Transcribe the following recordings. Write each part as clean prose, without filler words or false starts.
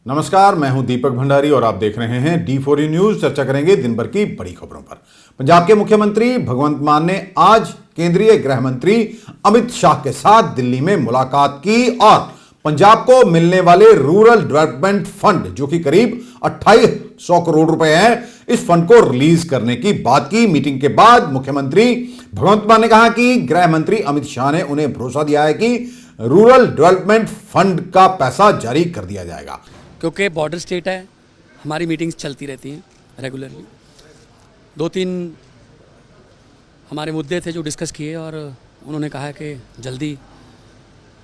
नमस्कार, मैं हूं दीपक भंडारी और आप देख रहे हैं D4E न्यूज। चर्चा करेंगे दिन भर की बड़ी खबरों पर। पंजाब के मुख्यमंत्री भगवंत मान ने आज केंद्रीय गृह मंत्री अमित शाह के साथ दिल्ली में मुलाकात की और पंजाब को मिलने वाले रूरल डेवलपमेंट फंड, जो कि करीब 2800 करोड़ रुपए हैं, इस फंड को रिलीज करने की बात की। मीटिंग के बाद मुख्यमंत्री भगवंत मान ने कहा कि गृह मंत्री अमित शाह ने उन्हें भरोसा दिया है कि रूरल डेवलपमेंट फंड का पैसा जारी कर दिया जाएगा। क्योंकि बॉर्डर स्टेट है, हमारी मीटिंग्स चलती रहती हैं रेगुलरली। 2-3 हमारे मुद्दे थे जो डिस्कस किए और उन्होंने कहा कि जल्दी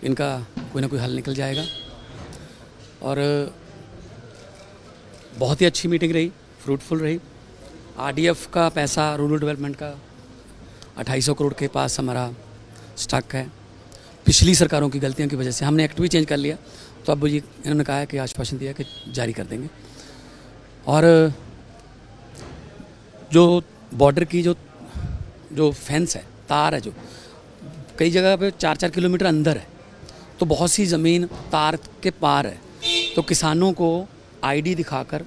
इनका कोई ना कोई हल निकल जाएगा। और बहुत ही अच्छी मीटिंग रही, फ्रूटफुल रही। RDF का पैसा, रूरल डेवलपमेंट का 2800 करोड़ के पास हमारा स्टक है। पिछली सरकारों की गलतियों की वजह से हमने एक्ट भी चेंज कर लिया, तो अब ये इन्होंने कहा है कि आश्वासन दिया कि जारी कर देंगे। और जो बॉर्डर की जो फेंस है, तार है, जो कई जगह पे 4-4 किलोमीटर अंदर है, तो बहुत सी ज़मीन तार के पार है, तो किसानों को ID दिखाकर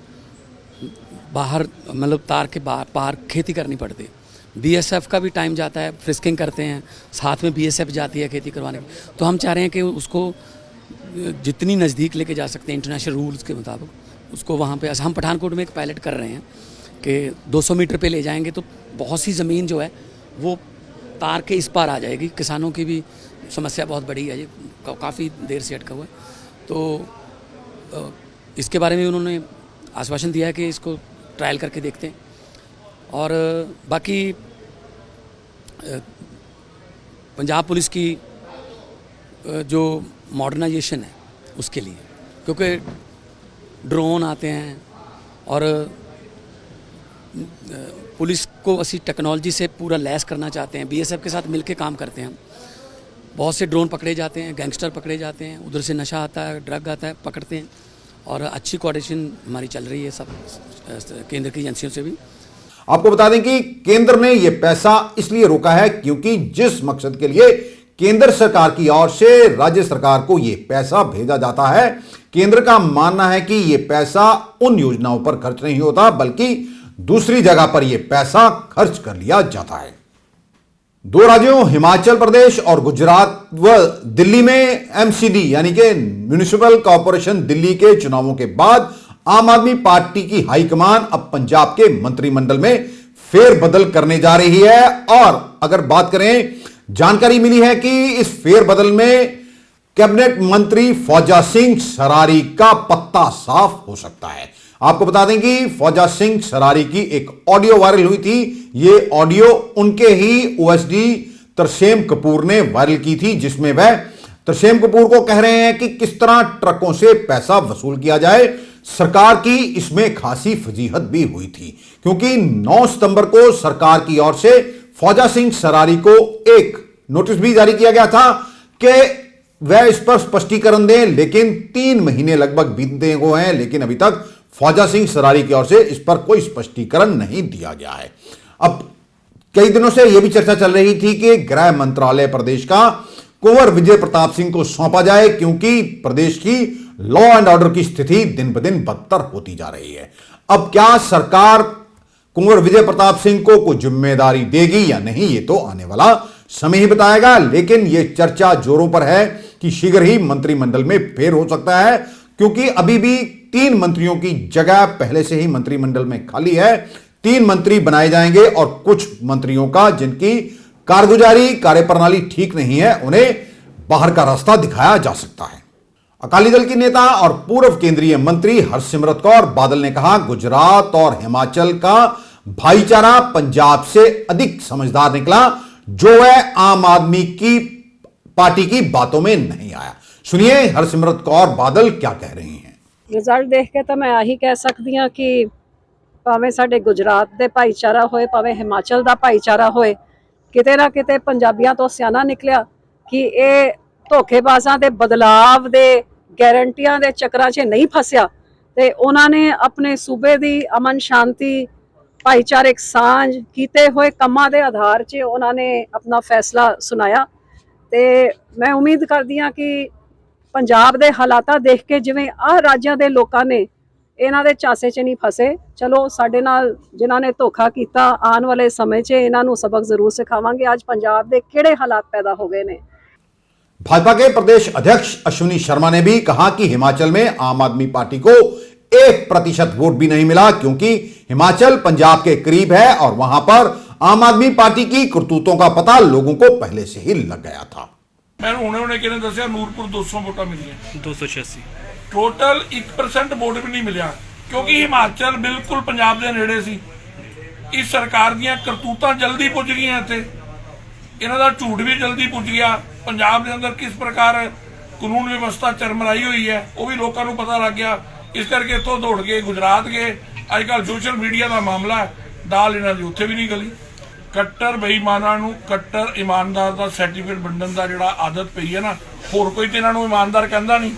बाहर, मतलब तार के पार खेती करनी पड़ती है। BSF का भी टाइम जाता है, फ्रिस्किंग करते हैं, साथ में BSF जाती है खेती करवाने की। तो हम चाह रहे हैं कि उसको जितनी नज़दीक लेके जा सकते हैं इंटरनेशनल रूल्स के मुताबिक, उसको वहाँ पे हम पठानकोट में एक पायलट कर रहे हैं कि 200 मीटर पे ले जाएंगे तो बहुत सी ज़मीन जो है वो तार के इस पार आ जाएगी। किसानों की भी समस्या बहुत बड़ी है, ये काफ़ी देर से अटका हुआ है। तो इसके बारे में उन्होंने आश्वासन दिया है कि इसको ट्रायल करके देखते हैं। और बाकी पंजाब पुलिस की जो मॉडर्नाइजेशन है उसके लिए, क्योंकि ड्रोन आते हैं और पुलिस को असी टेक्नोलॉजी से पूरा लैस करना चाहते हैं। BSF के साथ मिलके काम करते हैं हम। बहुत से ड्रोन पकड़े जाते हैं, गैंगस्टर पकड़े जाते हैं, उधर से नशा आता है, ड्रग आता है, पकड़ते हैं। और अच्छी कोऑर्डिनेशन हमारी चल रही है सब केंद्र की एजेंसियों से भी। आपको बता दें कि केंद्र ने यह पैसा इसलिए रोका है क्योंकि जिस मकसद के लिए केंद्र सरकार की ओर से राज्य सरकार को यह पैसा भेजा जाता है, केंद्र का मानना है कि यह पैसा उन योजनाओं पर खर्च नहीं होता, बल्कि दूसरी जगह पर यह पैसा खर्च कर लिया जाता है। 2 राज्यों हिमाचल प्रदेश और गुजरात व दिल्ली में MCD यानी कि म्युनिसिपल कॉर्पोरेशन दिल्ली के चुनावों के बाद आम आदमी पार्टी की हाईकमान अब पंजाब के मंत्रिमंडल में फेरबदल करने जा रही है। और अगर बात करें, जानकारी मिली है कि इस फेरबदल में कैबिनेट मंत्री फौजा सिंह सरारी का पत्ता साफ हो सकता है। आपको बता दें कि फौजा सिंह सरारी की एक ऑडियो वायरल हुई थी। यह ऑडियो उनके ही OSD तरसेम कपूर ने वायरल की थी, जिसमें वह तरसेम कपूर को कह रहे हैं कि किस तरह ट्रकों से पैसा वसूल किया जाए। सरकार की इसमें खासी फजीहत भी हुई थी, क्योंकि 9 सितंबर को सरकार की ओर से फौजा सिंह सरारी को एक नोटिस भी जारी किया गया था कि वह इस पर स्पष्टीकरण दें, लेकिन 3 महीने लगभग बीतने को हैं, लेकिन अभी तक फौजा सिंह सरारी की ओर से इस पर कोई स्पष्टीकरण नहीं दिया गया है। अब कई दिनों से यह भी चर्चा चल रही थी कि गृह मंत्रालय प्रदेश का कुंवर विजय प्रताप सिंह को सौंपा जाए, क्योंकि प्रदेश की लॉ एंड ऑर्डर की स्थिति दिन ब दिन बदतर होती जा रही है। अब क्या सरकार कुंवर विजय प्रताप सिंह को कोई जिम्मेदारी देगी या नहीं, ये तो आने वाला समय ही बताएगा। लेकिन यह चर्चा जोरों पर है कि शीघ्र ही मंत्रिमंडल में फेर हो सकता है, क्योंकि अभी भी 3 मंत्रियों की जगह पहले से ही मंत्रिमंडल में खाली है। 3 मंत्री बनाए जाएंगे और कुछ मंत्रियों का, जिनकी कारगुजारी, कार्यप्रणाली ठीक नहीं है, उन्हें बाहर का रास्ता दिखाया जा सकता है। अकाली दल की नेता और पूर्व केंद्रीय मंत्री हरसिमरत कौर बादल ने कहा, गुजरात और हिमाचल का भाईचारा पंजाब से अधिक समझदार निकला, जो है आम आदमी की पार्टी की बातों में नहीं आया। सुनिए हरसिमरत कौर बादल क्या कह रही हैं। रिजल्ट देख के तो मैं यही कह सकती हाँ कि भावें साडे गुजरात दे भाईचारा होए, भावें हिमाचल दा भाईचारा होए, किते ना किते पंजाबियां तो सियाना निकलिया कि ये धोखेबाजां दे बदलाव दे गारंटियां दे चक्करां 'च नहीं फसिया ते उन्होंने अपने सूबे दी अमन शांति भाईचारक सांझ कीते हुए कमां दे आधार 'च उन्होंने अपना फैसला सुनाया। ते मैं उम्मीद करदी हाँ कि ਪੰਜਾਬ ਦੇ ਹਾਲਾਤਾਂ ਦੇਖ ਕੇ ਜਿਵੇਂ ਆਹ ਰਾਜਾਂ ਦੇ ਲੋਕਾਂ ਨੇ ਇਹਨਾਂ ਦੇ ਚਾਸੇ 'ਚ ਨਹੀਂ ਫਸੇ। ਚਲੋ ਸਾਡੇ ਨਾਲ ਜਿਨ੍ਹਾਂ ਨੇ ਧੋਖਾ ਕੀਤਾ, ਆਉਣ ਵਾਲੇ ਸਮੇਂ 'ਚ ਇਹਨਾਂ ਨੂੰ ਸਬਕ ਜ਼ਰੂਰ ਸਿਖਾਵਾਂਗੇ। ਅੱਜ ਪੰਜਾਬ ਦੇ ਕਿਹੜੇ ਹਾਲਾत पैदा हो गए ने। भाजपा के प्रदेश अध्यक्ष अश्विनी शर्मा ने भी कहा कि हिमाचल में आम आदमी पार्टी को 1% वोट भी नहीं मिला, क्योंकि हिमाचल पंजाब के करीब है और वहां पर आम आदमी पार्टी की करतूतों का पता लोगों को पहले से ही लग गया था। मैंने हुणे किहने दस्सिया नूरपुर 200 वोटां मिलियां, 286 टोटल 1% वोट भी नहीं मिलिया, क्योंकि हिमाचल बिल्कुल पंजाब के नेड़े सी। इस सरकार दीयां करतूतां जल्दी पुज गईयां इत्थे, इन्हां दा झूठ भी जल्दी पुज गया। पंजाब के अंदर किस प्रकार कानून व्यवस्था चरमराई हुई है वो भी लोगों को पता लग गया। इस करके इतों दौड़ के गुजरात गए। अजकल सोशल मीडिया का मामला है, दाल इन्हां दी उत्थे भी नहीं गली। कट्टर बेईमानां नूं कट्टर ईमानदार का सर्टिफिकेट वंडण का जिहड़ा आदत पई है ना, होर कोई तो इन्हां नूं ईमानदार कहंदा नहीं।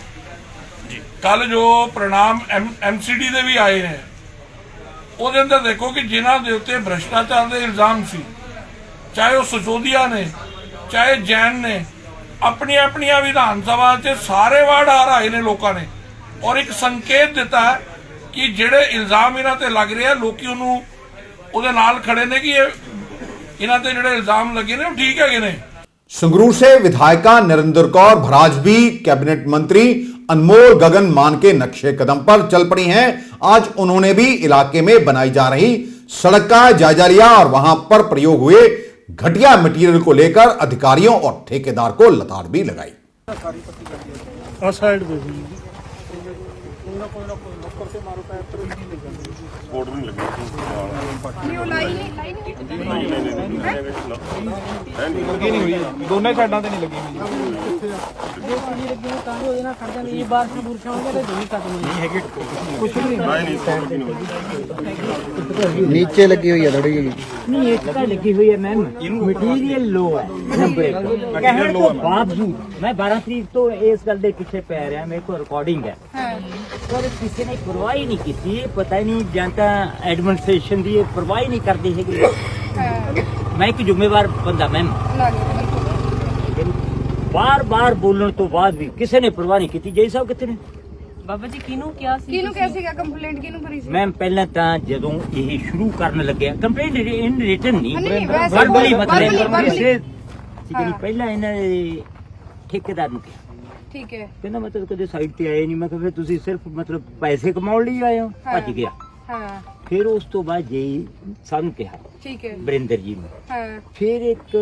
कल जो परिणाम MCD दे भी आए हैं ਉਹਦੇ अंदर देखो कि जिन्हां दे उत्ते भ्रष्टाचार के इल्जाम सी, चाहे वो सिसोदिया ने चाहे जैन ने, अपनी अपनी विधान सभा से सारे वार्ड हार आए ने लोगों ने, और एक संकेत दिता है कि जेड़े इल्जाम इन्हां ते लग रहे हैं लोग उहदे नाल खड़े ने कि इन्हां ते जेड़े इल्जाम लगे ने ठीक है ने। संगरूर से विधायिका नरेंद्र कौर भराज भी कैबिनेट मंत्री अनमोल गगन मान के नक्शे कदम पर चल पड़ी हैं। आज उन्होंने भी इलाके में बनाई जा रही सड़क का जायजा लिया और वहां पर प्रयोग हुए घटिया मटेरियल को लेकर अधिकारियों और ठेकेदार को लताड़ भी लगाई। ਦੋਨੇ ਸਾਈਡਾਂ ਤੇ ਨਹੀਂ ਲੱਗੀ नीचे लगी हुई है थोड़ी जी। नहीं एक का लगी हुई है मैम, मटीरियल लो है नंबर एक। कहने के बावजूद मैं 12 तरीक तो इस गल के पीछे पै रहा, मेरे को रिकॉर्डिंग है पर किसी ने परवाह ही नहीं की। पता ही नहीं जनता एडमिनिस्ट्रेशन की परवाह ही नहीं करती है। मैं एक जिम्मेवार बंदा मैम, बार बार बोलने तो बाद भी किसी ने परवाह नहीं की। जय साहब कितने ਬਾਬਾ ਜੀ ਕਿਹਨੂੰ ਕਿਹਾ ਸੀਗਾ ਕੰਪਲੇਂਟ ਕਿਹਨੂੰ ਕਰੀ ਸੀ? मैम पहले तो ਜਦੋਂ ਇਹ ਸ਼ੁਰੂ ਕਰਨ ਲੱਗਿਆ ਕੰਪਲੇਂਟ ਇਨ ਰਿਟਨ ਨਹੀਂ ਵਰਬਲੀ ਮਤਲਬ ਕਿਸੇ ਜਿਹੜੀ ਪਹਿਲਾਂ ਇਹਨਾਂ ਦੇ ਠੇਕੇਦਾਰ ਨੂੰ ਕਿਹਾ, ਠੀਕ ਹੈ ਕਹਿੰਦਾ ਮਤਲਬ ਕਦੇ ਸਾਈਡ ਤੇ ਆਏ ਨਹੀਂ। ਮੈਂ ਕਿਹਾ ਫਿਰ ਤੁਸੀਂ ਸਿਰਫ ਮਤਲਬ ਪੈਸੇ ਕਮਾਉਣ ਲਈ ਆਏ ਹੋ, ਭੱਜ ਗਿਆ। ਹਾਂ ਫਿਰ ਉਸ ਤੋਂ ਬਾਅਦ ਜੀ ਸਾਨੂੰ ਕਿਹਾ ਠੀਕ ਹੈ ਬਰਿੰਦਰ ਜੀ ਨੂੰ, ਹਾਂ ਫਿਰ ਇੱਕ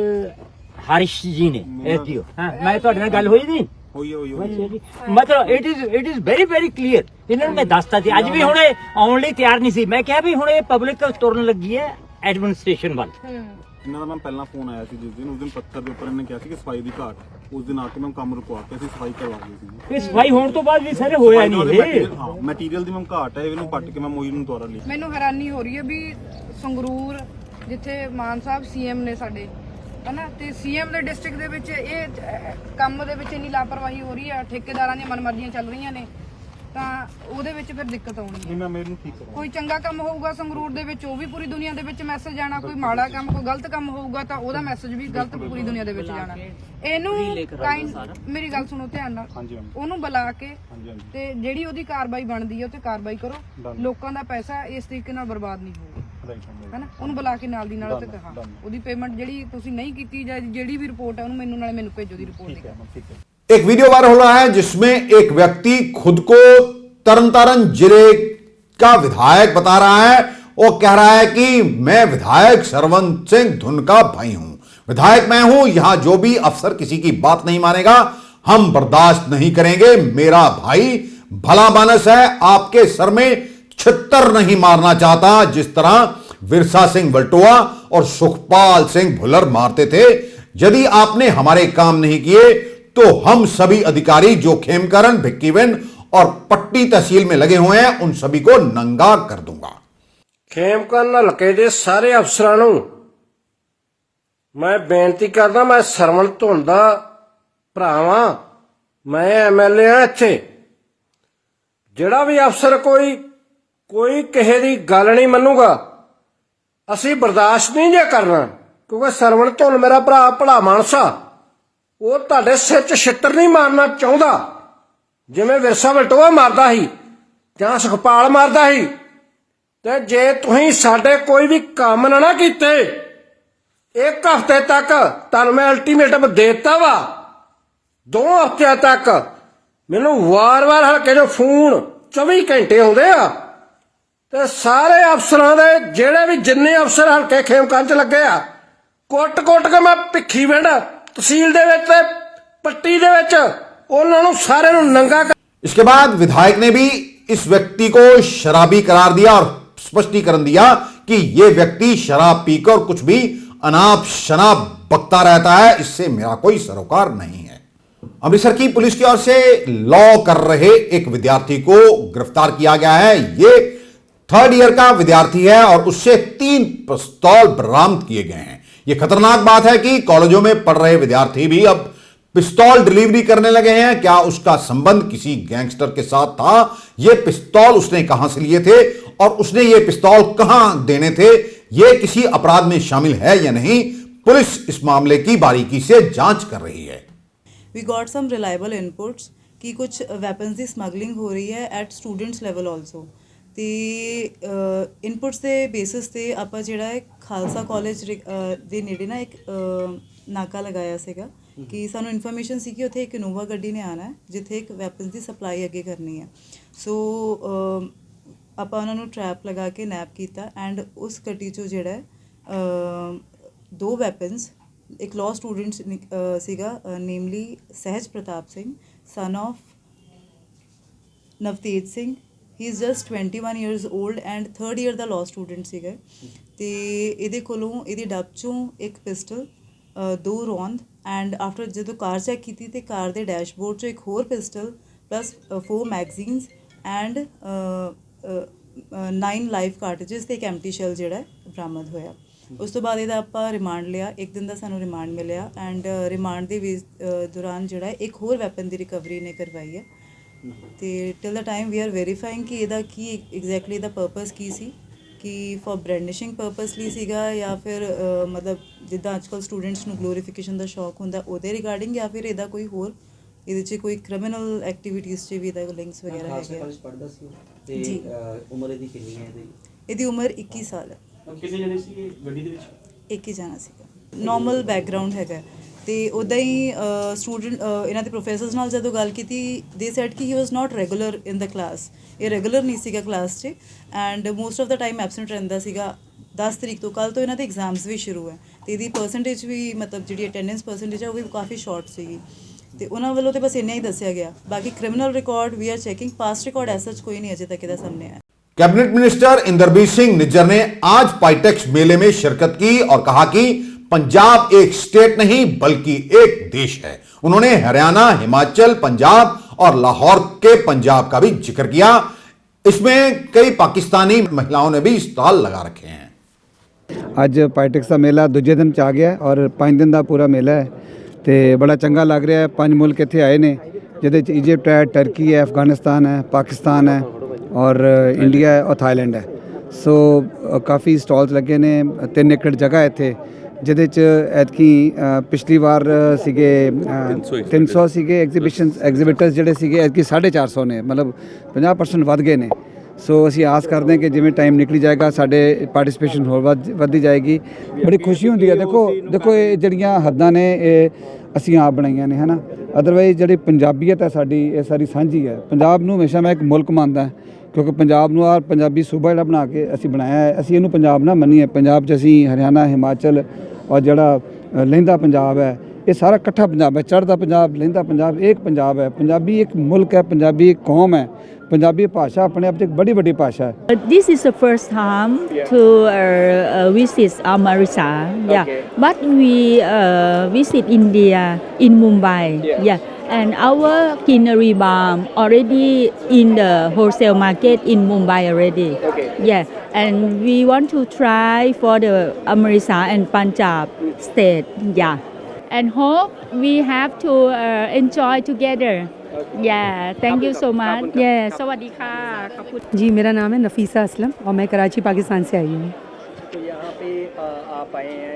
ਹਰਸ਼ ਜੀ ਨੇ ਐਸਡੀਓ, ਹਾਂ ਮੈਂ ਤੁਹਾਡੇ ਨਾਲ ਗੱਲ ਹੋਈ ਨਹੀਂ मतलब it is very very clear. इन्होंने मैं दसता थी अज भी हुणे आउण लई तैयार नहीं सी। मैं कहा भी हुणे पब्लिक तुरन लगी है एडमिनिस्ट्रेशन वाल। ਇਹਨਾਂ ਦਾ ਮੈਂ ਪਹਿਲਾਂ ਫੋਨ ਆਇਆ ਸੀ ਜਿਸ ਦਿਨ, ਉਸ ਦਿਨ ਪੱਥਰ ਦੇ ਉੱਪਰ ਇਹਨੇ ਕਿਹਾ ਸੀ ਕਿ ਸਫਾਈ ਦੀ ਘਾਟ, ਉਸ ਦਿਨ ਆ ਕੇ ਮੈਂ ਕੰਮ ਰੁਕਵਾ ਕੇ ਅਸੀਂ ਸਫਾਈ ਕਰਵਾ ਲਈ ਸੀ। ਇਹ ਸਫਾਈ ਹੋਣ ਤੋਂ ਬਾਅਦ ਵੀ ਸਾਰੇ ਹੋਇਆ ਨਹੀਂ ਇਹ। ਹਾਂ ਮਟੀਰੀਅਲ ਦੀ ਮੈਂ ਘਾਟ ਹੈ, ਇਹਨੂੰ ਪੱਟ ਕੇ ਮੈਂ ਮੋਈ ਨੂੰ ਦੁਆਰਾ ਲਈ। ਮੈਨੂੰ ਹੈਰਾਨੀ ਹੋ ਰਹੀ ਹੈ ਵੀ ਸੰਗਰੂਰ ਜਿੱਥੇ ਮਾਨ ਸਾਹਿਬ ਸੀਐਮ ਨੇ ਸਾਡੇ ਹਨਾ, ਤੇ ਸੀਐਮ ਦੇ ਡਿਸਟ੍ਰਿਕਟ ਦੇ ਵਿੱਚ ਇਹ ਕੰਮ ਦੇ ਵਿੱਚ ਇੰਨੀ ਲਾਪਰਵਾਹੀ ਹੋ ਰਹੀ ਹੈ, ਠੇਕੇਦਾਰਾਂ ਦੀਆਂ ਮਨਮਰਜ਼ੀਆਂ ਚੱਲ ਰਹੀਆਂ ਨੇ, ਤਾਂ ਉਹਦੇ ਵਿੱਚ ਫਿਰ ਦਿੱਕਤ ਆਉਣੀ ਹੈ। ਮੈਂ ਮੈਨੂੰ ਠੀਕ ਕਰਾਂ। ਕੋਈ ਚੰਗਾ ਕੰਮ ਹੋਊਗਾ ਸੰਗਰੂਰ ਦੇ ਵਿੱਚ ਉਹ ਵੀ ਪੂਰੀ ਦੁਨੀਆ ਦੇ ਵਿੱਚ ਮੈਸੇਜ ਜਾਣਾ, ਕੋਈ ਮਾੜਾ ਕੰਮ ਕੋਈ ਗਲਤ ਕੰਮ ਹੋਊਗਾ ਤਾਂ ਉਹਦਾ ਮੈਸੇਜ ਵੀ ਗਲਤ ਪੂਰੀ ਦੁਨੀਆ ਦੇ ਵਿੱਚ ਜਾਣਾ। ਇਹਨੂੰ ਮੇਰੀ ਗੱਲ ਸੁਣੋ ਧਿਆਨ ਨਾਲ, ਉਹਨੂੰ ਬੁਲਾ ਕੇ ਤੇ ਜਿਹੜੀ ਉਹਦੀ ਕਾਰਵਾਈ ਬਣਦੀ ਹੈ ਉਹ ਤੇ ਕਾਰਵਾਈ ਕਰੋ। ਲੋਕਾਂ ਦਾ ਪੈਸਾ ਇਸ ਤਰੀਕੇ ਨਾਲ ਬਰਬਾਦ ਨਹੀਂ ਹੋਊਗਾ ਹੈਨਾ। ਉਹਨੂੰ ਬੁਲਾ ਕੇ ਨਾਲ ਦੀ ਨਾਲ ਤੇ ਕਹਾ ਉਹਦੀ ਪੇਮੈਂਟ ਜਿਹੜੀ ਤੁਸੀਂ ਨਹੀਂ ਕੀਤੀ ਜਾਂ ਜਿਹੜੀ ਵੀ ਰਿਪੋर्ट है ਉਹਨੂੰ ਮੈਨੂੰ ਭੇਜੋ ਦੀ ਰਿਪੋर्ट। एक वीडियो वायरल हो रहा है जिसमें एक व्यक्ति खुद को तरनतारन जिले का विधायक बता रहा है और कह रहा है कि मैं विधायक सरवन सिंह धुन का भाई हूं, विधायक मैं हूं, यहां जो भी अफसर किसी की बात नहीं मानेगा हम बर्दाश्त नहीं करेंगे। मेरा भाई भला मानस है, आपके सर में छित्तर नहीं मारना चाहता जिस तरह विरसा सिंह वल्टोआ और सुखपाल सिंह भुल्लर मारते थे। यदि आपने हमारे काम नहीं किए तो हम सभी अधिकारी जो खेमकरण, भिक्कीविंड और पट्टी तहसील में लगे हुए हैं उन सभी को नंगा कर दूंगा। खेमकरण हलके दे सारे अफसरां नूं मैं बेनती करदा, मैं सरवण धुन दा भरा वां, मैं MLA हां इत्थे। जिहड़ा भी अफसर कोई किसे दी गल नहीं मन्नूगा असीं बर्दाश्त नहीं जे करना, क्योंकि सरवण धुन मेरा भरा भला मानसा वो तुहाडे सिर 'च छित्तर नहीं मारना चाहुंदा। ਜਿਵੇਂ ਵਿਰਸਾ ਵਲਟੋਆ ਮਾਰਦਾ ਸੀ ਜਾਂ ਸੁਖਪਾਲ ਮਾਰਦਾ ਸੀ। ਤੇ ਜੇ ਤੁਸੀਂ ਸਾਡੇ ਕੋਈ ਵੀ ਕੰਮ ਨਾ ਕੀਤੇ 1 ਹਫ਼ਤੇ ਤੱਕ ਤੁਹਾਨੂੰ ਮੈਂ ਅਲਟੀਮੇਟਮ ਦੇ ਦਿੱਤਾ ਵਾ। 2 ਹਫ਼ਤਿਆਂ ਤੱਕ ਮੈਨੂੰ ਵਾਰ-ਵਾਰ ਹਲਕੇ ਚੋਂ ਫੋਨ 24 ਘੰਟੇ ਆਉਂਦੇ ਆ ਤੇ ਸਾਰੇ ਅਫਸਰਾਂ ਦੇ ਜਿਹੜੇ ਵੀ ਜਿੰਨੇ ਅਫਸਰ ਹਲਕੇ ਖੇਮਕਰਨ ਚ ਲੱਗੇ ਆ ਕੁੱਟ-ਕੁੱਟ ਕੇ ਮੈਂ ਭਿੱਖੀਵਿੰਡ तहसील ਦੇ ਵਿੱਚ ਤੇ ਪੱਟੀ ਦੇ ਵਿੱਚ ਉਹਨਾਂ ਨੂੰ ਸਾਰਿਆਂ ਨੂੰ ਨੰਗਾ इसके बाद विधायक ने भी इस व्यक्ति को शराबी करार दिया और स्पष्टीकरण दिया कि यह व्यक्ति शराब पीकर कुछ भी अनाप शनाप बकता रहता है, इससे मेरा कोई सरोकार नहीं है। अमृतसर की पुलिस की ओर से लॉ कर रहे एक विद्यार्थी को गिरफ्तार किया गया है। ये 3rd ईयर का विद्यार्थी है और उससे 3 पिस्तौल बरामद किए गए हैं। यह खतरनाक बात है कि कॉलेजों में पढ़ रहे विद्यार्थी भी अब पिस्तौल डिलीवरी करने लगे हैं। क्या उसका संबंध किसी गैंगस्टर के साथ था? ये पिस्तौल उसने कहां से लिए थे और उसने ये पिस्तौल कहां देने थे? ये किसी अपराध में शामिल है या नहीं? पुलिस इस मामले की बारीकी से जांच कर रही है। We got some reliable inputs कि कुछ weapons ਦੀ ਸਮਗਲਿੰਗ ਹੋ ਰਹੀ ਹੈ at students level also। ਤੇ ਇਨਪੁਟਸ ਦੇ ਬੇਸਿਸ ਤੇ ਆਪਾਂ ਜਿਹੜਾ ਹੈ ਖਾਲਸਾ ਕਾਲਜ ਦੇ ਨੇੜੇ ਨਾ ਇੱਕ ਨਾਕਾ ਲਗਾਇਆ ਸੀਗਾ ਕਿ ਸਾਨੂੰ ਇਨਫੋਰਮੇਸ਼ਨ ਸੀ ਕਿ ਉੱਥੇ ਇੱਕ ਇਨੋਵਾ ਗੱਡੀ ਨੇ ਆਉਣਾ ਹੈ ਜਿੱਥੇ ਇੱਕ ਵੈਪਨਸ ਦੀ ਸਪਲਾਈ ਅੱਗੇ ਕਰਨੀ ਹੈ। ਸੋ ਆਪਾਂ ਉਹਨਾਂ ਨੂੰ ਟਰੈਪ ਲਗਾ ਕੇ ਨੈਪ ਕੀਤਾ ਐਂਡ ਉਸ ਗੱਡੀ 'ਚੋਂ ਜਿਹੜਾ ਹੈ 2 ਵੈਪਨਸ ਇੱਕ ਲਾਅ ਸਟੂਡੈਂਟ ਸੀਗਾ namely Sahaj Pratap Singh son of Navtej Singh. He is just 21 years old and 3rd year ਦਾ ਲਾਅ ਸਟੂਡੈਂਟ ਸੀਗਾ। ਅਤੇ ਇਹਦੇ ਕੋਲੋਂ ਇਹਦੀ ਡੱਬ 'ਚੋਂ ਇੱਕ ਪਿਸਟਲ 2 ਰੌਂਦ ਐਂਡ ਆਫਟਰ ਜਦੋਂ ਕਾਰ ਚੈੱਕ ਕੀਤੀ ਤੇ ਕਾਰ ਦੇ ਡੈਸ਼ਬੋਰਡ 'ਚੋਂ ਇੱਕ ਹੋਰ pistol plus 4 magazines and 9 live cartridges ਤੇ ਇੱਕ ਐਮਟੀ ਸ਼ੈਲ ਜਿਹੜਾ ਬਰਾਮਦ ਹੋਇਆ। ਉਸ ਤੋਂ ਬਾਅਦ ਇਹਦਾ ਆਪਾਂ ਰਿਮਾਂਡ ਲਿਆ, 1 ਦਿਨ ਦਾ ਸਾਨੂੰ ਰਿਮਾਂਡ ਮਿਲਿਆ ਐਂਡ ਰਿਮਾਂਡ ਦੇ ਦੌਰਾਨ ਜਿਹੜਾ ਇੱਕ ਹੋਰ ਵੈਪਨ ਦੀ ਰਿਕਵਰੀ ਨੇ ਕਰਵਾਈ ਹੈ। ਅਤੇ till the time we are verifying ਕਿ ਇਹਦਾ ਕੀ ਐਗਜ਼ੈਕਟਲੀ ਇਹਦਾ ਪਰਪਸ ਕੀ ਸੀ, ਕਿ ਫॉर ਬ੍ਰੈਂਡਿਸ਼ਿੰਗ ਪਰਪਸ ਲਈ ਸੀਗਾ ਜਾਂ ਫਿਰ ਮਤਲਬ ਜਿੱਦਾਂ ਅੱਜ ਕੱਲ੍ਹ ਸਟੂਡੈਂਟਸ ਨੂੰ ਗਲੋਰੀਫਿਕੇਸ਼ਨ ਦਾ ਸ਼ੌਕ ਹੁੰਦਾ ਉਹਦੇ ਰਿਗਾਰਡਿੰਗ ਜਾਂ ਫਿਰ ਇਹਦਾ ਕੋਈ ਹੋਰ ਇਹਦੇ 'ਚ ਕੋਈ ਕ੍ਰਿਮੀਨਲ ਐਕਟੀਵਿਟੀਜ਼ 'ਚ ਵੀ ਇਹਦਾ ਲਿੰਕਸ ਵਗੈਰਾ ਹੈਗੇ ਆ। ਜੀ ਉਮਰ ਇਹਦੀ ਕਿੰਨੀ ਹੈ? ਇਹਦੀ ਉਮਰ 21 ਸਾਲ ਹੈ। ਕਿੰਨੇ ਜਣੇ ਸੀ ਗੱਡੀ ਦੇ ਵਿੱਚ? ਇੱਕ ਹੀ ਜਾਣਾ ਸੀਗਾ। ਨੋਰਮਲ ਬੈਕਗਰਾਊਂਡ ਹੈਗਾ ਅਤੇ ਉੱਦਾਂ ਹੀ ਸਟੂਡੈਂਟ ਇਹਨਾਂ ਦੇ ਪ੍ਰੋਫੈਸਰਸ ਨਾਲ ਜਦੋਂ ਗੱਲ ਕੀਤੀ ਦੇ ਸੈਡ ਕਿ ਹੀ ਵਾਜ਼ ਨਾਟ ਰੈਗੂਲਰ ਇਨ ਦਾ ਕਲਾਸ। ਇਹ ਰੈਗੂਲਰ ਨਹੀਂ ਸੀਗਾ ਕਲਾਸ 'ਚ and most of the time absent ਰਹਿੰਦਾ ਸੀਗਾ। 10 ਤਰੀਕ ਤੋਂ ਕੱਲ੍ਹ ਤੋਂ ਇਹਨਾਂ ਦੇ ਐਗਜ਼ਾਮਸ ਵੀ ਸ਼ੁਰੂ ਹੈ ਅਤੇ ਇਹਦੀ ਪਰਸੈਂਟੇਜ ਵੀ ਮਤਲਬ ਜਿਹੜੀ ਅਟੈਂਡੈਂਸ ਪਰਸੈਂਟੇਜ ਹੈ ਉਹ ਵੀ ਕਾਫੀ ਸ਼ਾਰਟ ਸੀਗੀ ਅਤੇ ਉਹਨਾਂ ਵੱਲੋਂ ਤਾਂ ਬਸ ਇੰਨਾ ਹੀ ਦੱਸਿਆ ਗਿਆ। ਬਾਕੀ criminal record we are checking, past record as such ਕੋਈ ਨਹੀਂ ਅਜੇ ਤੱਕ ਇਹਦਾ ਸਾਹਮਣੇ ਆਇਆ। कैबिनेट मिनिस्टर इंदरबीर सिंह निज्जर ने आज पाइटेक्स मेले में शिरकत की और कहा कि पंजाब एक स्टेट नहीं बल्कि एक देश है। उन्होंने हरियाणा, हिमाचल, पंजाब और लाहौर के पंजाब का भी जिक्र किया। इसमें कई पाकिस्तानी महिलाओं ने भी स्टॉल लगा रखे हैं। ਅੱਜ ਪਾਈਟੈਕਸ ਦਾ ਮੇਲਾ ਦੂਜੇ ਦਿਨ 'ਚ ਆ ਗਿਆ ਔਰ 5 ਦਿਨ ਦਾ ਪੂਰਾ ਮੇਲਾ ਹੈ ਤੇ ਬੜਾ ਚੰਗਾ ਲੱਗ ਰਿਹਾ ਹੈ। 5 ਮੁਲਕ ਇੱਥੇ ਆਏ ਨੇ ਜਿਹਦੇ 'ਚ ਇਜਿਪਟ ਹੈ, ਟਰਕੀ ਹੈ, ਅਫਗਾਨਿਸਤਾਨ ਹੈ, ਪਾਕਿਸਤਾਨ ਹੈ ਔਰ ਇੰਡੀਆ ਹੈ ਔਰ ਥਾਈਲੈਂਡ ਹੈ। ਸੋ ਕਾਫੀ ਸਟਾਲਸ ਲੱਗੇ ਨੇ। 3 ਏਕੜ ਜਗ੍ਹਾ ਇੱਥੇ ਜਿਹਦੇ 'ਚ ਐਤਕੀ ਪਿਛਲੀ ਵਾਰ ਸੀਗੇ 300 ਸੀਗੇ ਐਗਜ਼ੀਬਿਟਰਸ ਜਿਹੜੇ ਸੀਗੇ ਐਤਕੀ 450 ਨੇ, ਮਤਲਬ 50% ਵੱਧ ਗਏ ਨੇ। ਸੋ ਅਸੀਂ ਆਸ ਕਰਦੇ ਹਾਂ ਕਿ ਜਿਵੇਂ ਟਾਈਮ ਨਿਕਲੀ ਜਾਏਗਾ ਸਾਡੇ ਪਾਰਟਿਸਪੇਸ਼ਨ ਹੋਰ ਵੱਧਦੀ ਜਾਏਗੀ। ਬੜੀ ਖੁਸ਼ੀ ਹੁੰਦੀ ਹੈ। ਦੇਖੋ ਇਹ ਜਿਹੜੀਆਂ ਹੱਦਾਂ ਨੇ ਇਹ ਅਸੀਂ ਆਪ ਬਣਾਈਆਂ ਨੇ, ਹੈ ਨਾ। ਅਦਰਵਾਈਜ਼ ਜਿਹੜੀ ਪੰਜਾਬੀਅਤ ਹੈ ਸਾਡੀ ਇਹ ਸਾਰੀ ਸਾਂਝੀ ਹੈ। ਪੰਜਾਬ ਨੂੰ ਹਮੇਸ਼ਾ ਮੈਂ ਇੱਕ ਮੁਲਕ ਮੰਨਦਾ ਕਿਉਂਕਿ ਪੰਜਾਬ ਨੂੰ ਆ ਪੰਜਾਬੀ ਸੂਬਾ ਜਿਹੜਾ ਬਣਾ ਕੇ ਅਸੀਂ ਬਣਾਇਆ ਹੈ। ਅਸੀਂ ਇਹਨੂੰ ਪੰਜਾਬ ਨਾ ਮੰਨੀਏ। ਪੰਜਾਬ 'ਚ ਅਸੀਂ ਹਰਿਆਣਾ, ਹਿਮਾਚਲ ਔਰ ਜਿਹੜਾ ਲਹਿੰਦਾ ਪੰਜਾਬ ਹੈ ਇਹ ਸਾਰਾ ਇਕੱਠਾ ਪੰਜਾਬ ਹੈ। ਚੜ੍ਹਦਾ ਪੰਜਾਬ, ਲਹਿੰਦਾ ਪੰਜਾਬ, ਇੱਕ ਪੰਜਾਬ ਹੈ। ਪੰਜਾਬੀ ਇੱਕ ਮੁਲਕ ਹੈ, ਪੰਜਾਬੀ ਇੱਕ ਕੌਮ ਹੈ। ਪੰਜਾਬੀ ਭਾਸ਼ਾ ਆਪਣੇ ਆਪ 'ਚ ਇੱਕ ਬੜੀ ਵੱਡੀ ਭਾਸ਼ਾ ਹੈ। This is the first time to visit Amritsar, yeah. But we visit India in Mumbai, yeah. And our Kinary balm already in the wholesale market in Mumbai already, yeah. And we want to try for the Amritsar and Punjab state, yeah. And hope we have to enjoy together. Yeah, thank you so much. Yeah, सवादी खा। जी, मेरा नाम है नफीसा असलम और मैं कराची पाकिस्तान से आई हूँ। तो यहाँ पे आप आए हैं,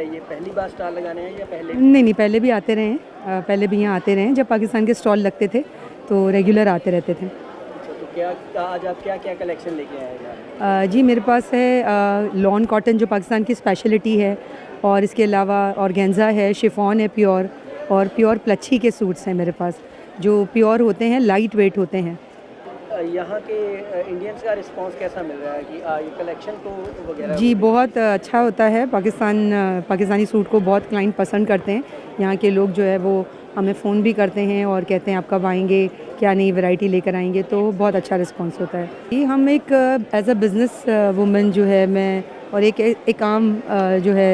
ये पहली बार स्टॉल लगाने हैं या पहले? नहीं, पहले भी आते रहे हैं। पहले भी यहाँ आते रहे हैं जब पाकिस्तान के स्टॉल लगते थे। तो रेगुलर आते रहते थे। तो क्या आज आप क्या क्या कलेक्शन लेके आए हैं? जी मेरे पास है लॉन कॉटन जो पाकिस्तान की स्पेशलिटी है, और इसके अलावा ऑर्गेन्जा है, शिफॉन है प्योर, और प्योर प्लच्छी के सूट्स हैं मेरे पास जो प्योर होते हैं, लाइट वेट होते हैं। यहाँ के इंडियंस का रिस्पांस कैसा मिल रहा है कि ये कलेक्शन तो वगैरह? जी बहुत अच्छा होता है। पाकिस्तानी सूट को बहुत क्लाइंट पसंद करते हैं। यहाँ के लोग जो है वो हमें फ़ोन भी करते हैं और कहते हैं आप कब आएंगे, क्या नई वैरायटी लेकर आएंगे, तो बहुत अच्छा रिस्पांस होता है। ये हम एक एज अ बिज़नेस वुमन जो है मैं, और एक आम जो है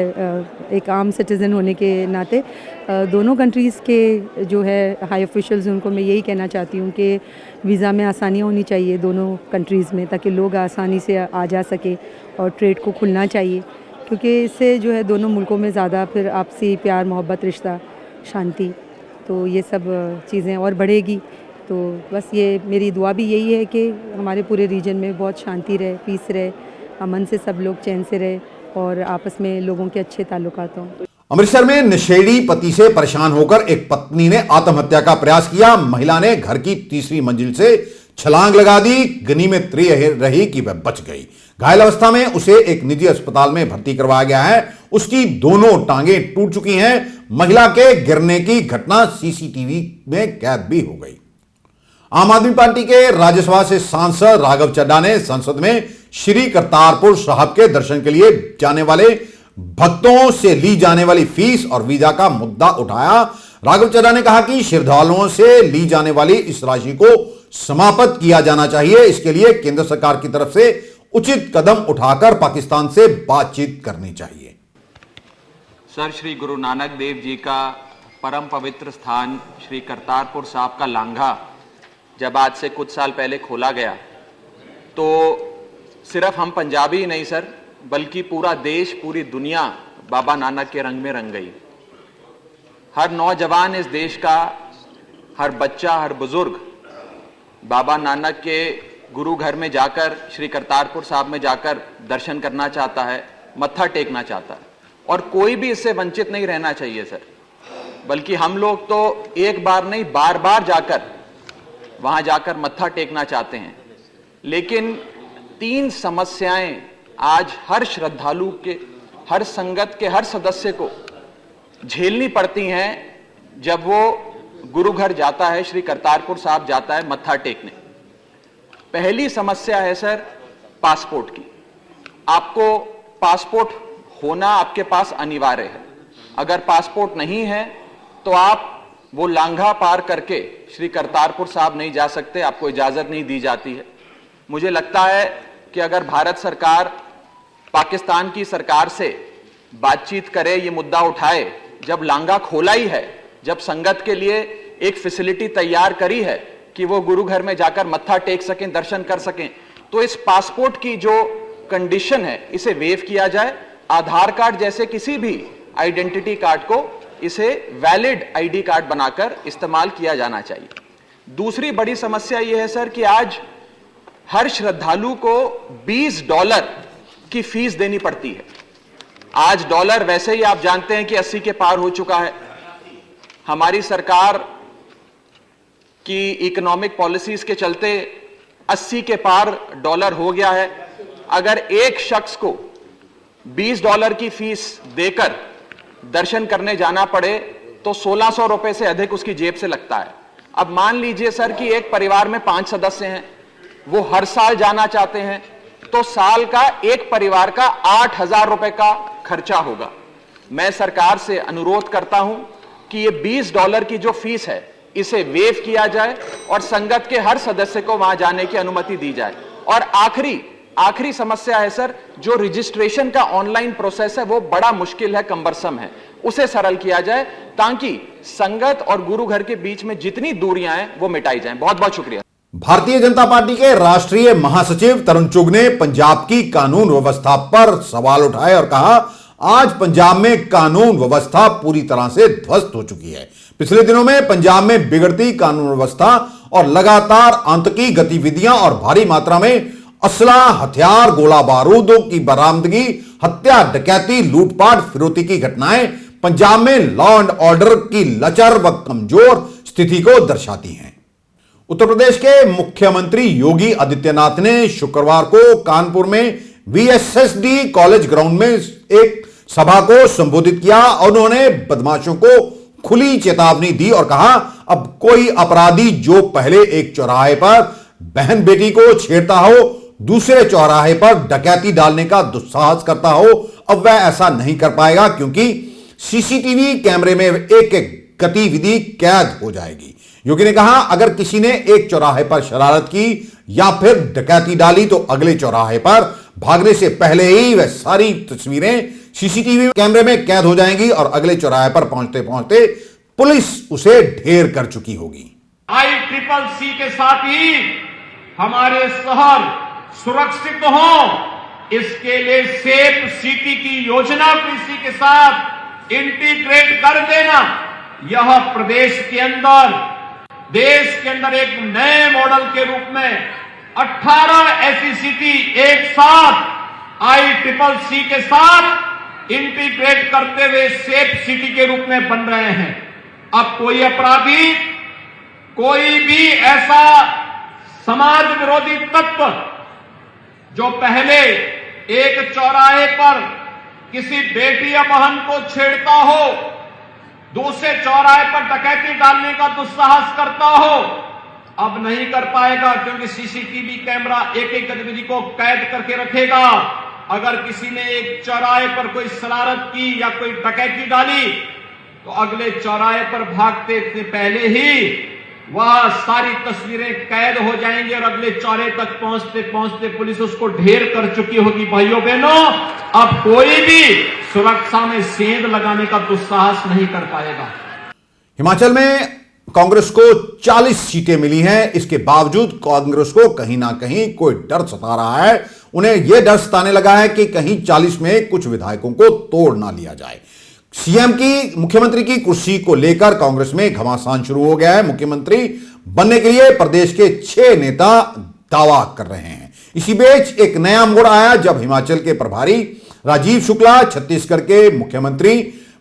एक आम सिटीज़न होने के नाते दोनों कंट्रीज़ के जो है हाई ऑफिशियल्स उनको मैं यही कहना चाहती हूँ कि वीज़ा में आसानियाँ होनी चाहिए दोनों कंट्रीज़ में, ताकि लोग आसानी से आ जा सके, और ट्रेड को खुलना चाहिए, क्योंकि इससे जो है दोनों मुल्कों में ज़्यादा फिर आपसी प्यार मोहब्बत, रिश्ता, शांति, तो ये सब चीज़ें और बढ़ेगी। तो बस ये मेरी दुआ भी यही है कि हमारे पूरे रीजन में बहुत शांति रहे, पीस रहे, अमन से सब लोग चैन से रहे, और आपस में लोगों के अच्छे ताल्लुकात हों। अमृतसर में नशेड़ी पति से परेशान होकर एक पत्नी ने आत्महत्या का प्रयास किया। महिला ने घर की तीसरी मंजिल से छलांग लगा दी। गनीमत रही कि वह बच गई। घायल अवस्था में उसे एक निजी अस्पताल में भर्ती करवाया गया है। उसकी दोनों टांगें टूट चुकी हैं। महिला के गिरने की घटना सीसीटीवी में कैद भी हो गई। आम आदमी पार्टी के राज्यसभा से सांसद राघव चड्ढा ने संसद में श्री करतारपुर साहब के दर्शन के लिए जाने वाले भक्तों से ली जाने वाली फीस और वीजा का मुद्दा उठाया। राघव चड्ढा ने कहा कि श्रद्धालुओं से ली जाने वाली इस राशि को समाप्त किया जाना चाहिए। इसके लिए केंद्र सरकार की तरफ से उचित कदम उठाकर पाकिस्तान से बातचीत करनी चाहिए। सर, श्री गुरु नानक देव जी का परम पवित्र स्थान श्री करतारपुर साहब का लांघा जब आज से कुछ साल पहले खोला गया, तो सिर्फ हम पंजाबी ही नहीं सर, बल्कि पूरा देश, पूरी दुनिया बाबा नानक के रंग में रंग गई। हर नौजवान इस देश का, हर बच्चा, हर बुजुर्ग बाबा नानक के गुरु घर में जाकर, श्री करतारपुर साहब में जाकर दर्शन करना चाहता है, मत्था टेकना चाहता है, और कोई भी इससे वंचित नहीं रहना चाहिए सर। बल्कि हम लोग तो एक बार नहीं, बार बार जाकर वहां जाकर मत्था टेकना चाहते हैं। लेकिन 3 समस्याएं आज हर श्रद्धालु के, हर संगत के हर सदस्य को झेलनी पड़ती हैं जब वो गुरु घर जाता है, श्री करतारपुर साहब जाता है मत्था टेकने। पहली समस्या है सर पासपोर्ट की। आपको पासपोर्ट होना आपके पास अनिवार्य है। अगर पासपोर्ट नहीं है तो आप वो लांघा पार करके श्री करतारपुर साहब नहीं जा सकते, आपको इजाजत नहीं दी जाती है। मुझे लगता है कि अगर भारत सरकार पाकिस्तान की सरकार से बातचीत करे, ये मुद्दा उठाए, जब लांघा खोला ही है, जब संगत के लिए एक फैसिलिटी तैयार करी है कि वो गुरु घर में जाकर मत्था टेक सकें, दर्शन कर सकें, तो इस पासपोर्ट की जो कंडीशन है इसे वेव किया जाए। आधार कार्ड जैसे किसी भी आइडेंटिटी कार्ड को इसे वैलिड आईडी कार्ड बनाकर इस्तेमाल किया जाना चाहिए। दूसरी बड़ी समस्या यह है सर कि आज हर श्रद्धालु को $20 की फीस देनी पड़ती है। आज डॉलर वैसे ही आप जानते हैं कि 80 के पार हो चुका है। हमारी सरकार की इकोनॉमिक पॉलिसीज के चलते 80 के पार डॉलर हो गया है। अगर एक शख्स को $20 की फीस देकर दर्शन करने जाना पड़े तो 1600 रुपए से अधिक उसकी जेब से लगता है। अब मान लीजिए सर कि एक परिवार में 5 सदस्य हैं, वो हर साल जाना चाहते हैं, तो साल का एक परिवार का 8000 रुपए का खर्चा होगा। मैं सरकार से अनुरोध करता हूं कि ये $20 की जो फीस है इसे वेव किया जाए और संगत के हर सदस्य को वहां जाने की अनुमति दी जाए। और आखिरी समस्या है सर, जो रजिस्ट्रेशन का ऑनलाइन प्रोसेस है वो बड़ा मुश्किल है, कंबरसम है, उसे सरल किया जाए ताकि संगत और गुरु घर के बीच में जितनी दूरियां हैं वो मिटाई जाएं। बहुत बहुत शुक्रिया। भारतीय जनता पार्टी के राष्ट्रीय महासचिव तरुण चुग ने पंजाब की कानून व्यवस्था पर सवाल उठाए और कहा, आज पंजाब में कानून व्यवस्था पूरी तरह से ध्वस्त हो चुकी है। पिछले दिनों में पंजाब में बिगड़ती कानून व्यवस्था और लगातार आतंकी गतिविधियां और भारी मात्रा में असला, हथियार, गोला बारूदों की बरामदगी, हत्या, डकैती, लूटपाट, फिरौती की घटनाएं पंजाब में लॉ एंड ऑर्डर की लचर व कमजोर स्थिति को दर्शाती हैं। उत्तर प्रदेश के मुख्यमंत्री योगी आदित्यनाथ ने शुक्रवार को कानपुर में VSSD कॉलेज ग्राउंड में एक सभा को संबोधित किया और उन्होंने बदमाशों को खुली चेतावनी दी और कहा, अब कोई अपराधी जो पहले एक चौराहे पर बहन बेटी को छेड़ता हो, दूसरे चौराहे पर डकैती डालने का दुस्साहस करता हो, अब वह ऐसा नहीं कर पाएगा क्योंकि सीसीटीवी कैमरे में एक एक गतिविधि कैद हो जाएगी। योगी ने कहा, अगर किसी ने एक चौराहे पर शरारत की या फिर डकैती डाली तो अगले चौराहे पर भागने से पहले ही वह सारी तस्वीरें सीसीटीवी कैमरे में कैद हो जाएंगी और अगले चौराहे पर पहुंचते पहुंचते पुलिस उसे ढेर कर चुकी होगी। ICCC के साथ ही हमारे शहर सुरक्षित हो, इसके लिए सेफ सिटी की योजना को इसी के साथ इंटीग्रेट कर देना, यह प्रदेश के अंदर, देश के अंदर एक नए मॉडल के रूप में 18 ऐसी सिटी एक साथ ICCC के साथ इंटीग्रेट करते हुए सेफ सिटी के रूप में बन रहे हैं। अब कोई अपराधी, कोई भी ऐसा समाज विरोधी तत्व जो पहले एक चौराहे पर किसी बेटी या बहन को छेड़ता हो, दूसरे चौराहे पर डकैती डालने का दुस्साहस करता हो, अब नहीं कर पाएगा क्योंकि सीसीटीवी कैमरा एक एक गतिविधि को कैद करके रखेगा। अगर किसी ने एक चौराहे पर कोई शरारत की या कोई डकैती डाली तो अगले चौराहे पर भागते से पहले ही वह सारी तस्वीरें कैद हो जाएंगी और अगले चौराहे तक पहुंचते पहुंचते पुलिस उसको ढेर कर चुकी होगी। भाइयों बहनों, अब कोई भी सुरक्षा में सेंध लगाने का दुस्साहस नहीं कर पाएगा। हिमाचल में कांग्रेस को 40 सीटें मिली हैं, इसके बावजूद कांग्रेस को कहीं ना कहीं कोई डर सता रहा है। उन्हें यह डर सताने लगा है कि कहीं 40 में कुछ विधायकों को तोड़ ना लिया जाए। मुख्यमंत्री की कुर्सी को लेकर कांग्रेस में घमासान शुरू हो गया है। मुख्यमंत्री बनने के लिए प्रदेश के 6 नेता दावा कर रहे हैं। इसी बीच एक नया मोड़ आया जब हिमाचल के प्रभारी राजीव शुक्ला, छत्तीसगढ़ के मुख्यमंत्री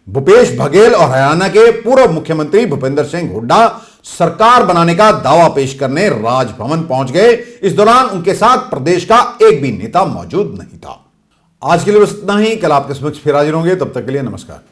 भूपेश बघेल और हरियाणा के पूर्व मुख्यमंत्री भूपेंद्र सिंह हुड्डा सरकार बनाने का दावा पेश करने राजभवन पहुंच गए। इस दौरान उनके साथ प्रदेश का एक भी नेता मौजूद नहीं था। आज के लिए बस इतना ही। कल आपके समक्ष फिर हाजिर होंगे, तब तक के लिए नमस्कार।